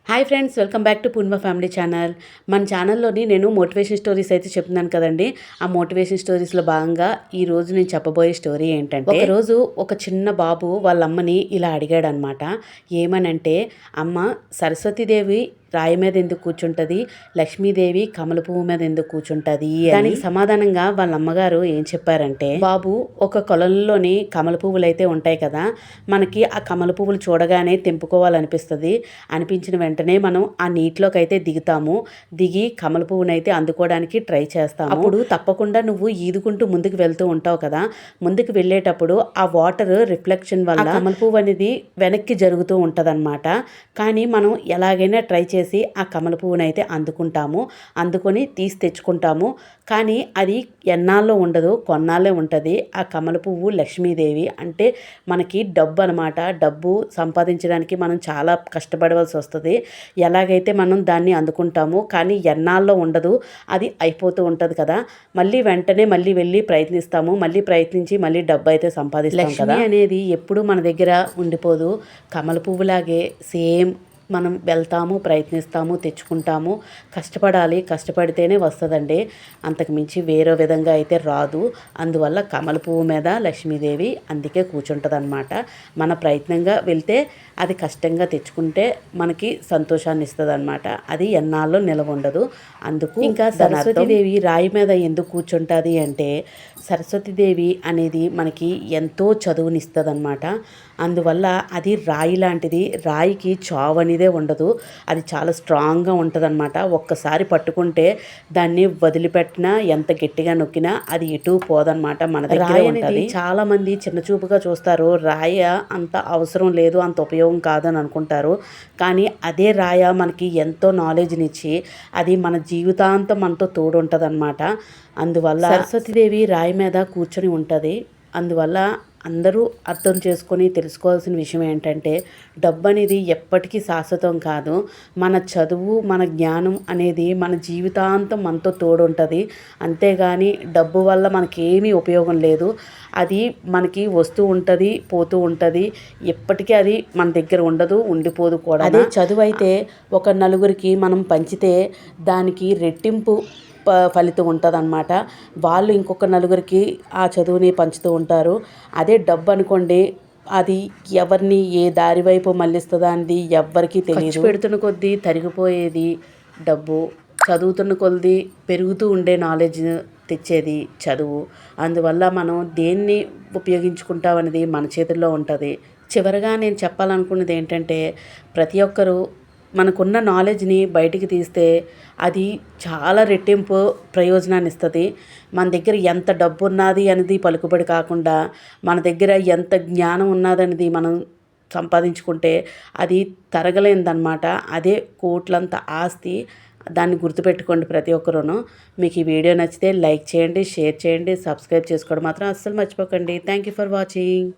Hi friends, welcome back to Purnima family channel. మన ఛానల్లోని నేను motivation stories అయితే చెప్తున్నాను కదండి. ఆ మోటివేషన్ స్టోరీస్లో భాగంగా ఈరోజు నేను చెప్పబోయే స్టోరీ ఏంటంటే, ఒకరోజు ఒక చిన్న బాబు వాళ్ళ అమ్మని ఇలా అడిగాడనమాట. ఏమనంటే, అమ్మ, సరస్వతీదేవి రాయి మీద ఎందుకు కూర్చుంటుంది, లక్ష్మీదేవి కమల పువ్వు మీద ఎందుకు కూర్చుంటుంది? దానికి సమాధానంగా వాళ్ళ అమ్మగారు ఏం చెప్పారంటే, బాబు, ఒక కొలంలోని కమల పువ్వులు అయితే ఉంటాయి కదా, మనకి ఆ కమల పువ్వులు చూడగానే తెంపుకోవాలనిపిస్తుంది. అనిపించిన వెంటనే మనం ఆ నీటిలోకి అయితే దిగుతాము. దిగి కమల పువ్వునైతే అందుకోవడానికి ట్రై చేస్తాము. అప్పుడు తప్పకుండా నువ్వు ఈదుకుంటూ ముందుకు వెళ్తూ ఉంటావు కదా, ముందుకు వెళ్ళేటప్పుడు ఆ వాటర్ రిఫ్లెక్షన్ వల్ల కమల పువ్వు అనేది వెనక్కి జరుగుతూ ఉంటదన్నమాట. కానీ మనం ఎలాగైనా ట్రై చేసి ఆ కమల పువ్వునైతే అందుకొని తీసి తెచ్చుకుంటాము. కానీ అది ఎన్నాళ్ళలో ఉండదు, కొన్నాళ్ళే ఉంటుంది. ఆ కమల పువ్వు లక్ష్మీదేవి, అంటే మనకి డబ్బు అనమాట. డబ్బు సంపాదించడానికి మనం చాలా కష్టపడవలసి వస్తుంది. ఎలాగైతే మనం దాన్ని అందుకుంటామో కానీ ఎన్నాళ్ళలో ఉండదు, అది అయిపోతూ ఉంటుంది కదా. వెంటనే వెళ్ళి ప్రయత్నిస్తాము. ప్రయత్నించి డబ్బు అయితే సంపాదిస్తాం కదా. అనేది ఎప్పుడు మన దగ్గర ఉండిపోదు. కమల పువ్వులాగే సేమ్ మనం వెళ్తాము, ప్రయత్నిస్తాము, తెచ్చుకుంటాము. కష్టపడాలి, కష్టపడితేనే వస్తుందండి. అంతకు మించి వేరే విధంగా అయితే రాదు. అందువల్ల కమల పువ్వు మీద లక్ష్మీదేవి అందుకే కూర్చుంటుంది అనమాట. మన ప్రయత్నంగా వెళ్తే అది కష్టంగా తెచ్చుకుంటే మనకి సంతోషాన్ని ఇస్తుంది అనమాట. అది ఎన్నాళ్ళు నిలవ ఉండదు. అందుకు ఇంకా సరస్వతీదేవి రాయి మీద ఎందుకు కూర్చుంటుంది అంటే, సరస్వతీదేవి అనేది మనకి ఎంతో చదువునిస్తుంది అనమాట. అందువల్ల అది రాయి లాంటిది. రాయికి చావు అనేదే ఉండదు. అది చాలా స్ట్రాంగ్గా ఉంటుంది అనమాట. ఒక్కసారి పట్టుకుంటే దాన్ని వదిలిపెట్టినా, ఎంత గట్టిగా నొక్కినా అది ఎటు పోదనమాట. మన దగ్గర ఉంటుంది. చాలా మంది చిన్న చూపుగా చూస్తారు. రాయ అంత అవసరం లేదు, అంత ఉపయోగం కాదని అనుకుంటారు. కానీ అదే రాయ మనకి ఎంతో నాలెడ్జ్నిచ్చి అది మన జీవితాంతం మనతో తోడు ఉంటుంది అనమాట. అందువల్ల సరస్వతీదేవి రాయి మీద కూర్చొని ఉంటుంది. అందువల్ల అందరూ అర్థం చేసుకొని తెలుసుకోవాల్సిన విషయం ఏంటంటే, డబ్బు అనేది ఎప్పటికీ శాశ్వతం కాదు. మన చదువు, మన జ్ఞానం అనేది మన జీవితాంతం మనతో తోడుంటుంది. అంతేగాని డబ్బు వల్ల మనకేమీ ఉపయోగం లేదు. అది మనకి వస్తూ ఉంటుంది, పోతూ ఉంటుంది. ఎప్పటికీ అది మన దగ్గర ఉండదు, ఉండిపోదు కూడా. అదే చదువు అయితే ఒక నలుగురికి మనం పంచితే దానికి రెట్టింపు ఫలితం ఉంటుంది అన్నమాట. వాళ్ళు ఇంకొక నలుగురికి ఆ చదువుని పంచుతూ ఉంటారు. అదే డబ్బు అనుకోండి, అది ఎవరిని ఏ దారి వైపు మళ్ళిస్తుందా అనేది ఎవ్వరికీ తెలియదు. పెడుతున్న కొద్దీ తరిగిపోయేది డబ్బు, చదువుతున్న కొద్దీ పెరుగుతూ ఉండే నాలెడ్జ్ తెచ్చేది చదువు. అందువల్ల మనం దేన్ని ఉపయోగించుకుంటామనేది మన చేతుల్లో ఉంటుంది. చివరగా నేను చెప్పాలనుకున్నది ఏంటంటే, ప్రతి ఒక్కరూ మనకున్న నాలెడ్జ్ని బయటికి తీస్తే అది చాలా రెట్టింపు ప్రయోజనాన్ని ఇస్తుంది. మన దగ్గర ఎంత డబ్బు ఉన్నది అనేది పలుకుబడి కాకుండా, మన దగ్గర ఎంత జ్ఞానం ఉన్నదనేది మనం సంపాదించుకుంటే అది తరగలేనిదన్నమాట. అదే కోట్లంత ఆస్తి. దాన్ని గుర్తుపెట్టుకోండి ప్రతి ఒక్కరూను. మీకు ఈ వీడియో నచ్చితే లైక్ చేయండి, షేర్ చేయండి, సబ్స్క్రైబ్ చేసుకోవడం మాత్రం అస్సలు మర్చిపోకండి. Thank you for watching.